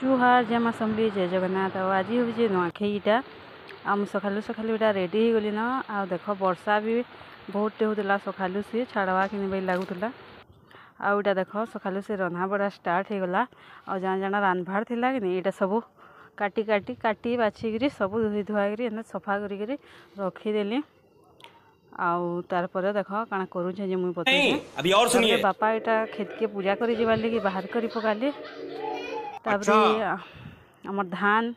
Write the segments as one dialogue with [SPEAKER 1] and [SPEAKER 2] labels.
[SPEAKER 1] जुहार जय माँ समली जय जगन्नाथ। आज हूँ नुआखईटा आम सकालू सकालू इटा रेडी हो गली न आ देख वर्षा भी बहुत होता सकालू सी छाड़वा कि नहीं लगुला आउटा देख सकालू से रंधा बड़ा स्टार्ट हो गला आ जाना जाना रांधबार थिला कि नहीं यहाँ सब काटी काटी काटी बाछिकी सब धोई धुआकरी सफा करी रखीदेली आर देख काଣା करुचे जे मुई बतुचे बापा एटा खेत के पूजा करी जीवार लगी बाहर करी पकाली आमर धान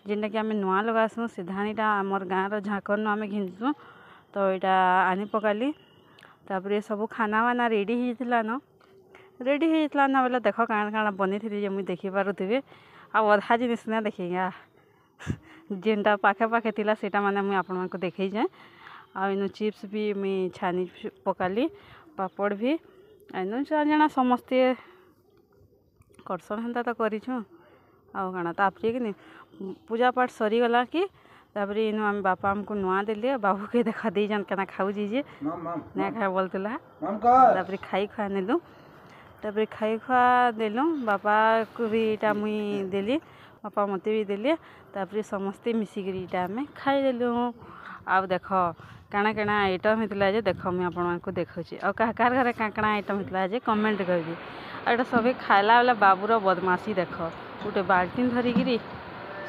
[SPEAKER 1] जेनटा कि आम नुआ लगासुँ से धान यहाँ आमर गाँव झाँकर न आम घिनसुँ तो यहाँ आनी पकाली सब खाना वाना रेडी होता न रेडी होता न बोले देख काଣା काଣା बनी थी मुझे देखी पारुथी आधा जिनिस ना देखिए जेनटा पाखे पाखे थिला सेटा माने मुझे आपण को देखई जाए आनु चिप्स भी मुझे छानी पकाली पापड़ भी आनु जना समस्ते करसन हेन्ता तो करिछु आना तापरे कि नहीं पूजा पाठ सरीगला कि इनु आम बापा आमको नुआ देले बाबू के देखा दी जन केना खाऊ जीजे ना खा बोलतला खाई खुआ नेलु खाई खुआ देलु बापा को भी इटा मुई देली बापा मते भी देले समस्ते मिसिकरी इटा आम खाईदेलु आ देख काଣା काଣା आइटम होता है देख मुझे आपको देखुची और कह घर काଣା आइटम होता है कमेंट करबी आटा सब खाइला बेला बाबूर बदमाशी देख गोटे बाल्टी धरिकी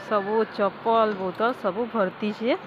[SPEAKER 1] सब चप्पल बोतल सब भर्ती छे।